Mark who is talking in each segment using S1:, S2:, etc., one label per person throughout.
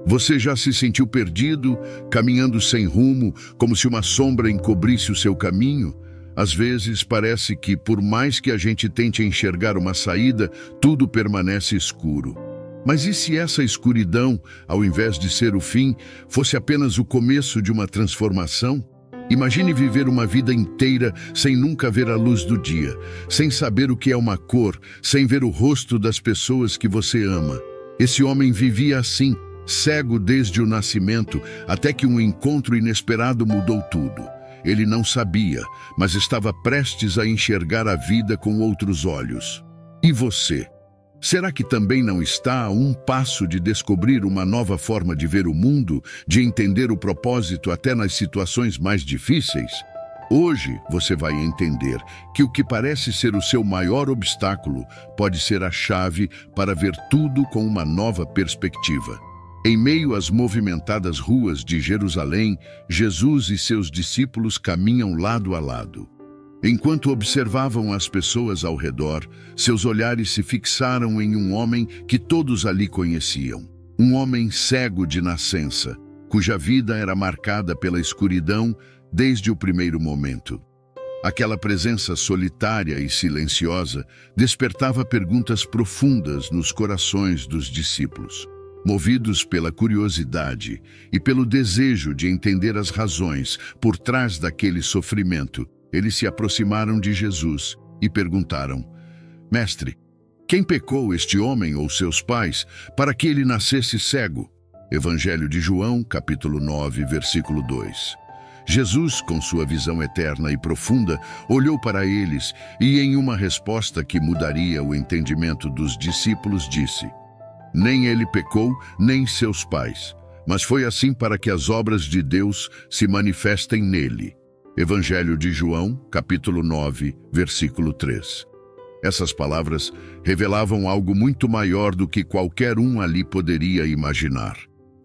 S1: Você já se sentiu perdido, caminhando sem rumo, como se uma sombra encobrisse o seu caminho? Às vezes parece que, por mais que a gente tente enxergar uma saída, tudo permanece escuro. Mas e se essa escuridão, ao invés de ser o fim, fosse apenas o começo de uma transformação? Imagine viver uma vida inteira sem nunca ver a luz do dia, sem saber o que é uma cor, sem ver o rosto das pessoas que você ama. Esse homem vivia assim, cego desde o nascimento, até que um encontro inesperado mudou tudo. Ele não sabia, mas estava prestes a enxergar a vida com outros olhos. E você? Será que também não está a um passo de descobrir uma nova forma de ver o mundo, de entender o propósito até nas situações mais difíceis? Hoje você vai entender que o que parece ser o seu maior obstáculo pode ser a chave para ver tudo com uma nova perspectiva. Em meio às movimentadas ruas de Jerusalém, Jesus e seus discípulos caminham lado a lado. Enquanto observavam as pessoas ao redor, seus olhares se fixaram em um homem que todos ali conheciam. Um homem cego de nascença, cuja vida era marcada pela escuridão desde o primeiro momento. Aquela presença solitária e silenciosa despertava perguntas profundas nos corações dos discípulos. Movidos pela curiosidade e pelo desejo de entender as razões por trás daquele sofrimento, eles se aproximaram de Jesus e perguntaram: Mestre, quem pecou, este homem ou seus pais, para que ele nascesse cego? Evangelho de João, capítulo 9, versículo 2. Jesus, com sua visão eterna e profunda, olhou para eles e, em uma resposta que mudaria o entendimento dos discípulos, disse: Nem ele pecou, nem seus pais, mas foi assim para que as obras de Deus se manifestem nele. Evangelho de João, capítulo 9, versículo 3. Essas palavras revelavam algo muito maior do que qualquer um ali poderia imaginar.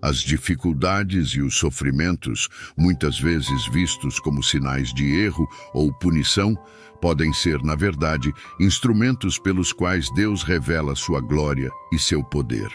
S1: As dificuldades e os sofrimentos, muitas vezes vistos como sinais de erro ou punição, podem ser, na verdade, instrumentos pelos quais Deus revela sua glória e seu poder.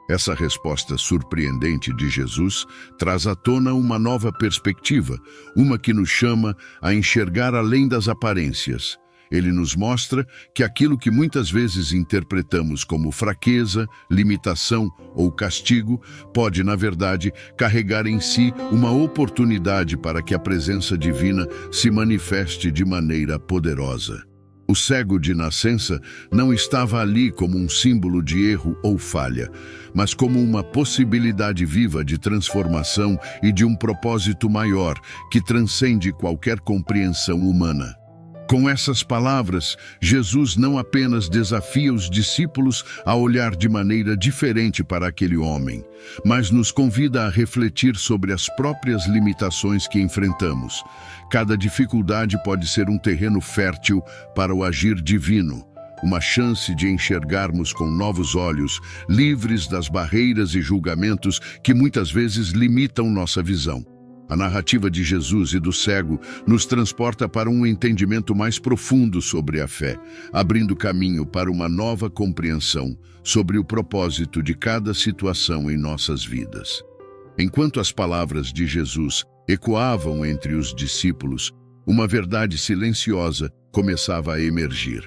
S1: Essa resposta surpreendente de Jesus traz à tona uma nova perspectiva, uma que nos chama a enxergar além das aparências. Ele nos mostra que aquilo que muitas vezes interpretamos como fraqueza, limitação ou castigo pode, na verdade, carregar em si uma oportunidade para que a presença divina se manifeste de maneira poderosa. O cego de nascença não estava ali como um símbolo de erro ou falha, mas como uma possibilidade viva de transformação e de um propósito maior que transcende qualquer compreensão humana. Com essas palavras, Jesus não apenas desafia os discípulos a olhar de maneira diferente para aquele homem, mas nos convida a refletir sobre as próprias limitações que enfrentamos. Cada dificuldade pode ser um terreno fértil para o agir divino, uma chance de enxergarmos com novos olhos, livres das barreiras e julgamentos que muitas vezes limitam nossa visão. A narrativa de Jesus e do cego nos transporta para um entendimento mais profundo sobre a fé, abrindo caminho para uma nova compreensão sobre o propósito de cada situação em nossas vidas. Enquanto as palavras de Jesus ecoavam entre os discípulos, uma verdade silenciosa começava a emergir.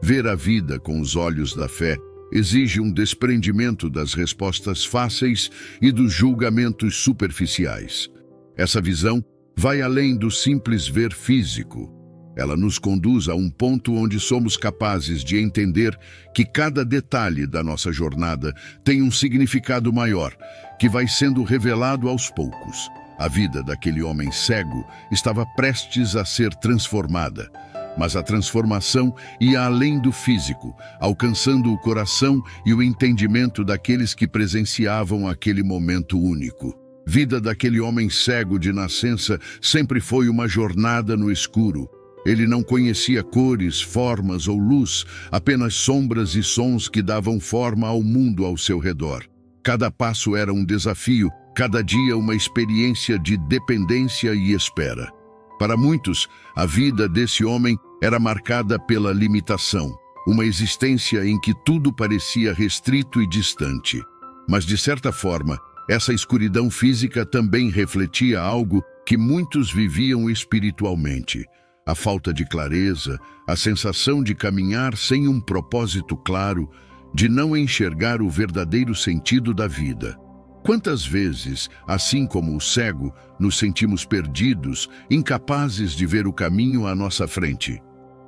S1: Ver a vida com os olhos da fé exige um desprendimento das respostas fáceis e dos julgamentos superficiais. Essa visão vai além do simples ver físico. Ela nos conduz a um ponto onde somos capazes de entender que cada detalhe da nossa jornada tem um significado maior, que vai sendo revelado aos poucos. A vida daquele homem cego estava prestes a ser transformada, mas a transformação ia além do físico, alcançando o coração e o entendimento daqueles que presenciavam aquele momento único. Vida daquele homem cego de nascença sempre foi uma jornada no escuro. Ele não conhecia cores, formas ou luz, apenas sombras e sons que davam forma ao mundo ao seu redor. Cada passo era um desafio, cada dia uma experiência de dependência e espera. Para muitos, a vida desse homem era marcada pela limitação, uma existência em que tudo parecia restrito e distante. Mas, de certa forma, Essa escuridão física também refletia algo que muitos viviam espiritualmente: a falta de clareza, a sensação de caminhar sem um propósito claro, de não enxergar o verdadeiro sentido da vida. Quantas vezes, assim como o cego, nos sentimos perdidos, incapazes de ver o caminho à nossa frente?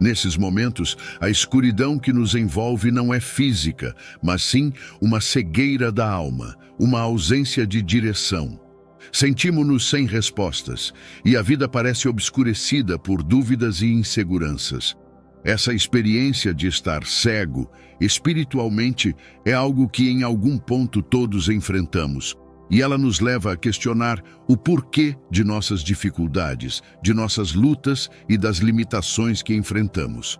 S1: Nesses momentos, a escuridão que nos envolve não é física, mas sim uma cegueira da alma, uma ausência de direção. Sentimos-nos sem respostas, e a vida parece obscurecida por dúvidas e inseguranças. Essa experiência de estar cego, espiritualmente, é algo que em algum ponto todos enfrentamos, e ela nos leva a questionar o porquê de nossas dificuldades, de nossas lutas e das limitações que enfrentamos.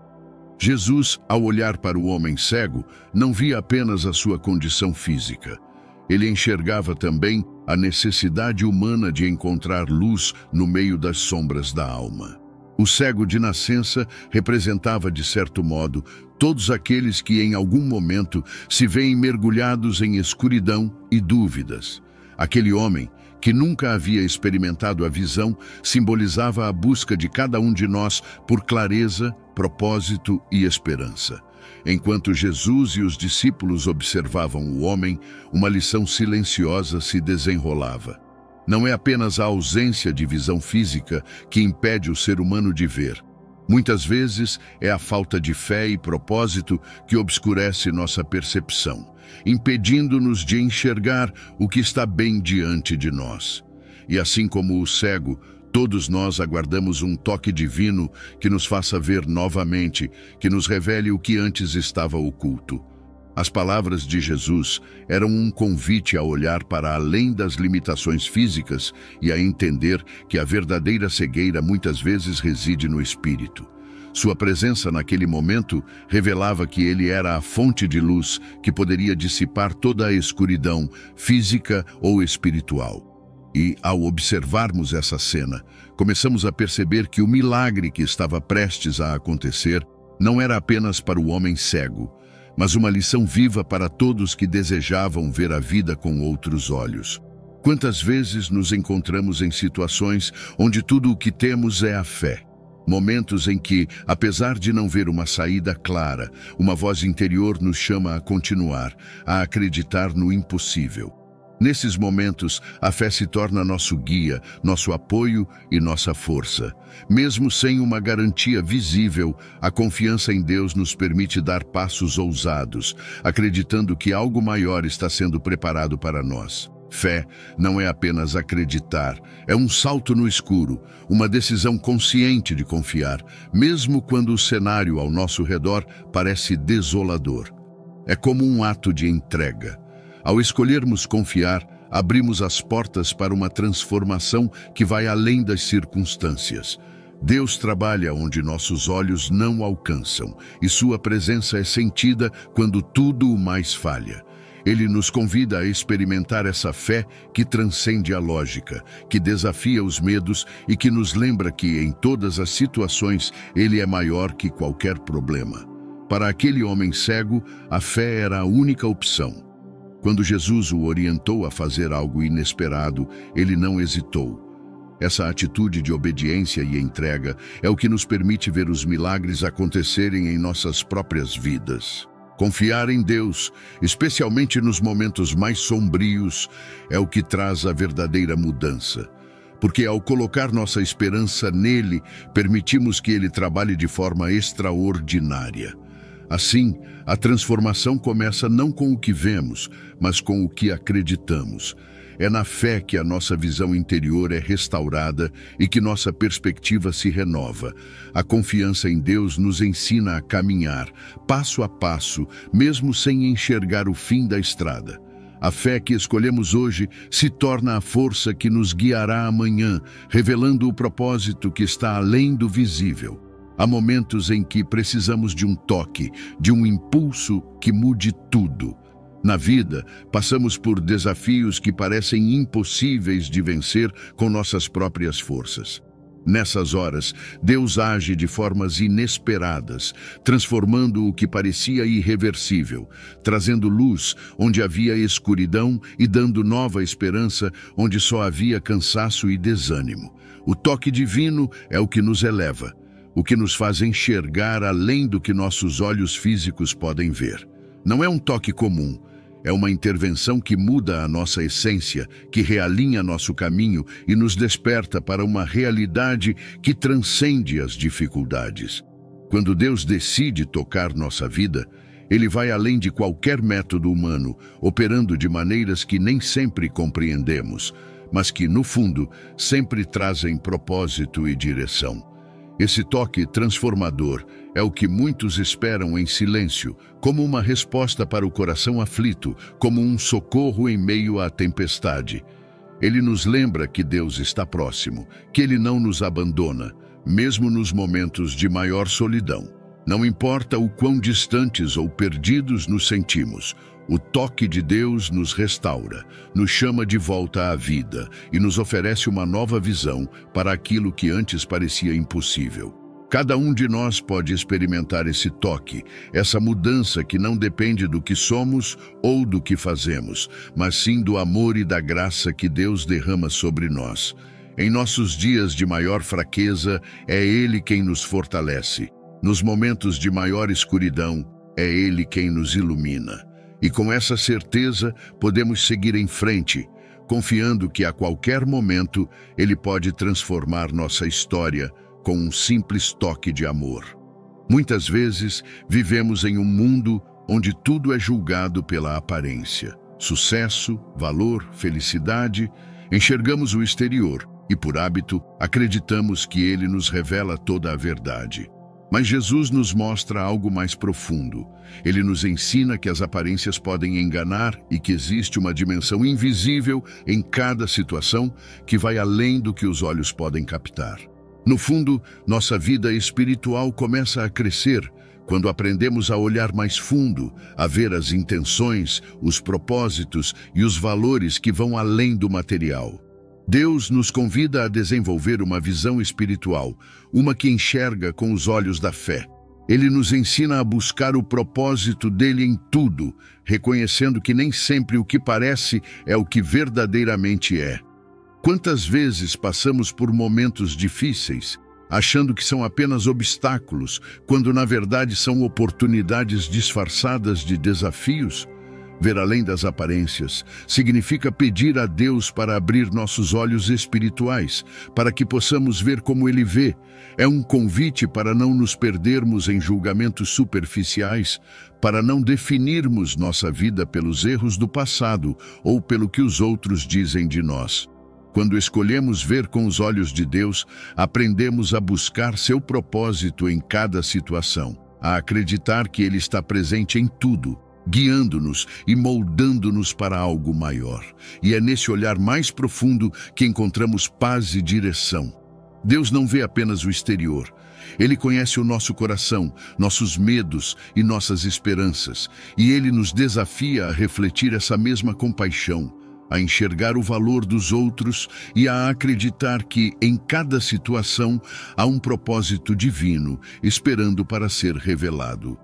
S1: Jesus, ao olhar para o homem cego, não via apenas a sua condição física. Ele enxergava também a necessidade humana de encontrar luz no meio das sombras da alma. O cego de nascença representava, de certo modo, todos aqueles que em algum momento se veem mergulhados em escuridão e dúvidas. Aquele homem, que nunca havia experimentado a visão, simbolizava a busca de cada um de nós por clareza, propósito e esperança. Enquanto Jesus e os discípulos observavam o homem, uma lição silenciosa se desenrolava. Não é apenas a ausência de visão física que impede o ser humano de ver. Muitas vezes é a falta de fé e propósito que obscurece nossa percepção, impedindo-nos de enxergar o que está bem diante de nós. E assim como o cego, todos nós aguardamos um toque divino que nos faça ver novamente, que nos revele o que antes estava oculto. As palavras de Jesus eram um convite a olhar para além das limitações físicas e a entender que a verdadeira cegueira muitas vezes reside no espírito. Sua presença naquele momento revelava que ele era a fonte de luz que poderia dissipar toda a escuridão, física ou espiritual. E, ao observarmos essa cena, começamos a perceber que o milagre que estava prestes a acontecer não era apenas para o homem cego, mas uma lição viva para todos que desejavam ver a vida com outros olhos. Quantas vezes nos encontramos em situações onde tudo o que temos é a fé? Momentos em que, apesar de não ver uma saída clara, uma voz interior nos chama a continuar, a acreditar no impossível. Nesses momentos, a fé se torna nosso guia, nosso apoio e nossa força. Mesmo sem uma garantia visível, a confiança em Deus nos permite dar passos ousados, acreditando que algo maior está sendo preparado para nós. Fé não é apenas acreditar, é um salto no escuro, uma decisão consciente de confiar, mesmo quando o cenário ao nosso redor parece desolador. É como um ato de entrega. Ao escolhermos confiar, abrimos as portas para uma transformação que vai além das circunstâncias. Deus trabalha onde nossos olhos não alcançam, e sua presença é sentida quando tudo o mais falha. Ele nos convida a experimentar essa fé que transcende a lógica, que desafia os medos e que nos lembra que, em todas as situações, Ele é maior que qualquer problema. Para aquele homem cego, a fé era a única opção. Quando Jesus o orientou a fazer algo inesperado, ele não hesitou. Essa atitude de obediência e entrega é o que nos permite ver os milagres acontecerem em nossas próprias vidas. Confiar em Deus, especialmente nos momentos mais sombrios, é o que traz a verdadeira mudança. Porque ao colocar nossa esperança nele, permitimos que ele trabalhe de forma extraordinária. Assim, a transformação começa não com o que vemos, mas com o que acreditamos. É na fé que a nossa visão interior é restaurada e que nossa perspectiva se renova. A confiança em Deus nos ensina a caminhar, passo a passo, mesmo sem enxergar o fim da estrada. A fé que escolhemos hoje se torna a força que nos guiará amanhã, revelando o propósito que está além do visível. Há momentos em que precisamos de um toque, de um impulso que mude tudo. Na vida, passamos por desafios que parecem impossíveis de vencer com nossas próprias forças. Nessas horas, Deus age de formas inesperadas, transformando o que parecia irreversível, trazendo luz onde havia escuridão e dando nova esperança onde só havia cansaço e desânimo. O toque divino é o que nos eleva, o que nos faz enxergar além do que nossos olhos físicos podem ver. Não é um toque comum. É uma intervenção que muda a nossa essência, que realinha nosso caminho e nos desperta para uma realidade que transcende as dificuldades. Quando Deus decide tocar nossa vida, Ele vai além de qualquer método humano, operando de maneiras que nem sempre compreendemos, mas que, no fundo, sempre trazem propósito e direção. Esse toque transformador é o que muitos esperam em silêncio, como uma resposta para o coração aflito, como um socorro em meio à tempestade. Ele nos lembra que Deus está próximo, que Ele não nos abandona, mesmo nos momentos de maior solidão. Não importa o quão distantes ou perdidos nos sentimos, o toque de Deus nos restaura, nos chama de volta à vida e nos oferece uma nova visão para aquilo que antes parecia impossível. Cada um de nós pode experimentar esse toque, essa mudança que não depende do que somos ou do que fazemos, mas sim do amor e da graça que Deus derrama sobre nós. Em nossos dias de maior fraqueza, é Ele quem nos fortalece. Nos momentos de maior escuridão, é Ele quem nos ilumina. E com essa certeza, podemos seguir em frente, confiando que a qualquer momento Ele pode transformar nossa história com um simples toque de amor. Muitas vezes, vivemos em um mundo onde tudo é julgado pela aparência. Sucesso, valor, felicidade, enxergamos o exterior e, por hábito, acreditamos que ele nos revela toda a verdade. Mas Jesus nos mostra algo mais profundo. Ele nos ensina que as aparências podem enganar e que existe uma dimensão invisível em cada situação que vai além do que os olhos podem captar. No fundo, nossa vida espiritual começa a crescer quando aprendemos a olhar mais fundo, a ver as intenções, os propósitos e os valores que vão além do material. Deus nos convida a desenvolver uma visão espiritual, uma que enxerga com os olhos da fé. Ele nos ensina a buscar o propósito dele em tudo, reconhecendo que nem sempre o que parece é o que verdadeiramente é. Quantas vezes passamos por momentos difíceis, achando que são apenas obstáculos, quando na verdade são oportunidades disfarçadas de desafios? Ver além das aparências significa pedir a Deus para abrir nossos olhos espirituais, para que possamos ver como Ele vê. É um convite para não nos perdermos em julgamentos superficiais, para não definirmos nossa vida pelos erros do passado ou pelo que os outros dizem de nós. Quando escolhemos ver com os olhos de Deus, aprendemos a buscar seu propósito em cada situação, a acreditar que Ele está presente em tudo, guiando-nos e moldando-nos para algo maior. E é nesse olhar mais profundo que encontramos paz e direção. Deus não vê apenas o exterior. Ele conhece o nosso coração, nossos medos e nossas esperanças. E Ele nos desafia a refletir essa mesma compaixão, a enxergar o valor dos outros e a acreditar que, em cada situação, há um propósito divino esperando para ser revelado.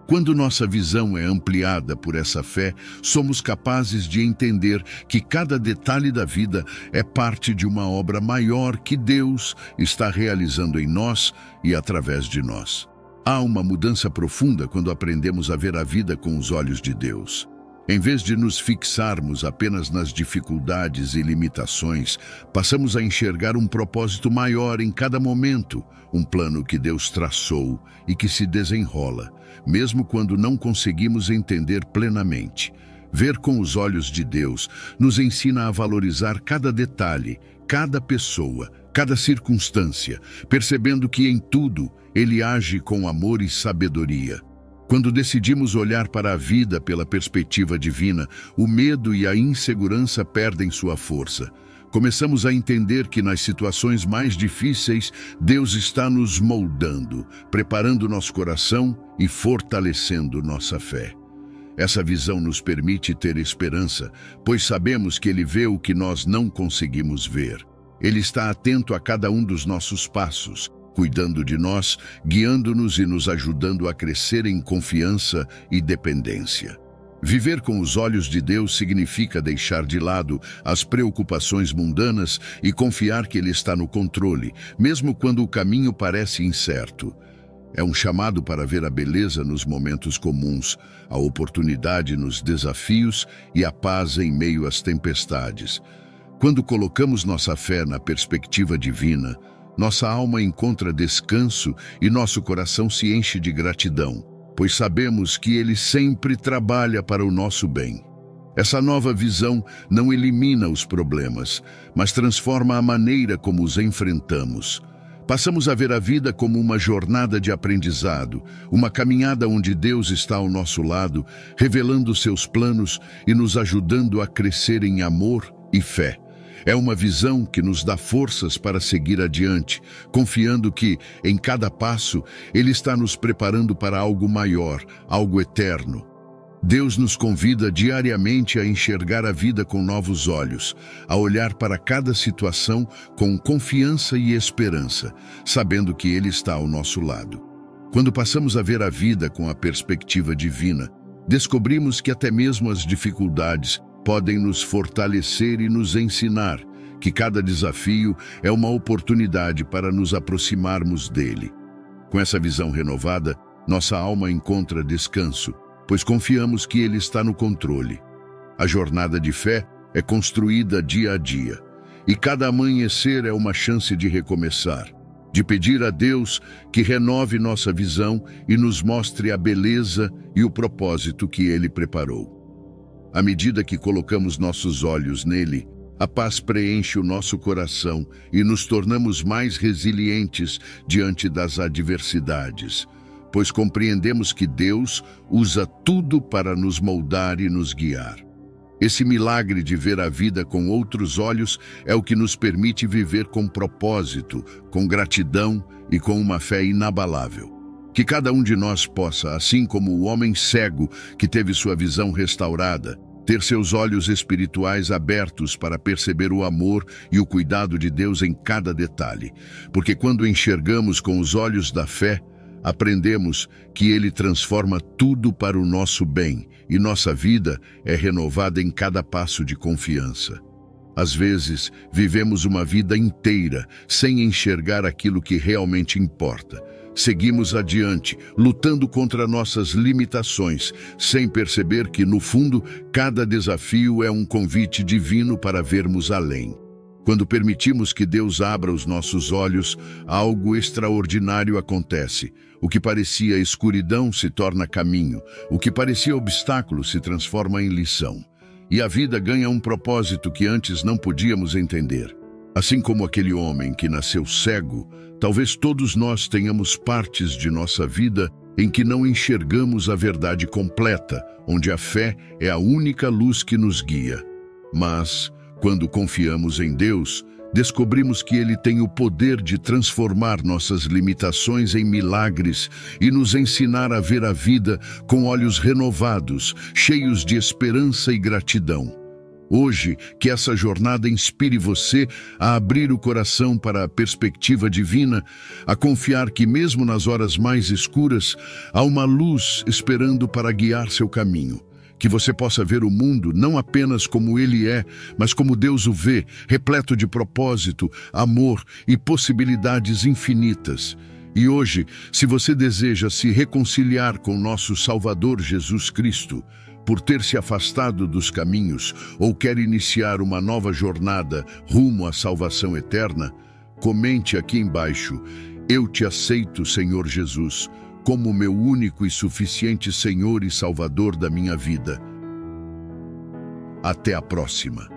S1: Quando nossa visão é ampliada por essa fé, somos capazes de entender que cada detalhe da vida é parte de uma obra maior que Deus está realizando em nós e através de nós. Há uma mudança profunda quando aprendemos a ver a vida com os olhos de Deus. Em vez de nos fixarmos apenas nas dificuldades e limitações, passamos a enxergar um propósito maior em cada momento, um plano que Deus traçou e que se desenrola, mesmo quando não conseguimos entender plenamente. Ver com os olhos de Deus nos ensina a valorizar cada detalhe, cada pessoa, cada circunstância, percebendo que em tudo Ele age com amor e sabedoria. Quando decidimos olhar para a vida pela perspectiva divina, o medo e a insegurança perdem sua força. Começamos a entender que nas situações mais difíceis, Deus está nos moldando, preparando nosso coração e fortalecendo nossa fé. Essa visão nos permite ter esperança, pois sabemos que Ele vê o que nós não conseguimos ver. Ele está atento a cada um dos nossos passos, cuidando de nós, guiando-nos e nos ajudando a crescer em confiança e dependência. Viver com os olhos de Deus significa deixar de lado as preocupações mundanas e confiar que Ele está no controle, mesmo quando o caminho parece incerto. É um chamado para ver a beleza nos momentos comuns, a oportunidade nos desafios e a paz em meio às tempestades. Quando colocamos nossa fé na perspectiva divina, nossa alma encontra descanso e nosso coração se enche de gratidão, pois sabemos que Ele sempre trabalha para o nosso bem. Essa nova visão não elimina os problemas, mas transforma a maneira como os enfrentamos. Passamos a ver a vida como uma jornada de aprendizado, uma caminhada onde Deus está ao nosso lado, revelando seus planos e nos ajudando a crescer em amor e fé. É uma visão que nos dá forças para seguir adiante, confiando que, em cada passo, Ele está nos preparando para algo maior, algo eterno. Deus nos convida diariamente a enxergar a vida com novos olhos, a olhar para cada situação com confiança e esperança, sabendo que Ele está ao nosso lado. Quando passamos a ver a vida com a perspectiva divina, descobrimos que até mesmo as dificuldades podem nos fortalecer e nos ensinar que cada desafio é uma oportunidade para nos aproximarmos dele. Com essa visão renovada, nossa alma encontra descanso, pois confiamos que Ele está no controle. A jornada de fé é construída dia a dia, e cada amanhecer é uma chance de recomeçar, de pedir a Deus que renove nossa visão e nos mostre a beleza e o propósito que Ele preparou. À medida que colocamos nossos olhos nele, a paz preenche o nosso coração e nos tornamos mais resilientes diante das adversidades, pois compreendemos que Deus usa tudo para nos moldar e nos guiar. Esse milagre de ver a vida com outros olhos é o que nos permite viver com propósito, com gratidão e com uma fé inabalável. Que cada um de nós possa, assim como o homem cego que teve sua visão restaurada, ter seus olhos espirituais abertos para perceber o amor e o cuidado de Deus em cada detalhe. Porque quando enxergamos com os olhos da fé, aprendemos que Ele transforma tudo para o nosso bem e nossa vida é renovada em cada passo de confiança. Às vezes, vivemos uma vida inteira sem enxergar aquilo que realmente importa. Seguimos adiante, lutando contra nossas limitações, sem perceber que, no fundo, cada desafio é um convite divino para vermos além. Quando permitimos que Deus abra os nossos olhos, algo extraordinário acontece. O que parecia escuridão se torna caminho, o que parecia obstáculo se transforma em lição. E a vida ganha um propósito que antes não podíamos entender. Assim como aquele homem que nasceu cego, talvez todos nós tenhamos partes de nossa vida em que não enxergamos a verdade completa, onde a fé é a única luz que nos guia. Mas, quando confiamos em Deus, descobrimos que Ele tem o poder de transformar nossas limitações em milagres e nos ensinar a ver a vida com olhos renovados, cheios de esperança e gratidão. Hoje, que essa jornada inspire você a abrir o coração para a perspectiva divina, a confiar que mesmo nas horas mais escuras, há uma luz esperando para guiar seu caminho. Que você possa ver o mundo não apenas como ele é, mas como Deus o vê, repleto de propósito, amor e possibilidades infinitas. E hoje, se você deseja se reconciliar com nosso Salvador Jesus Cristo, por ter se afastado dos caminhos ou quer iniciar uma nova jornada rumo à salvação eterna, comente aqui embaixo: eu te aceito, Senhor Jesus, como meu único e suficiente Senhor e Salvador da minha vida. Até a próxima.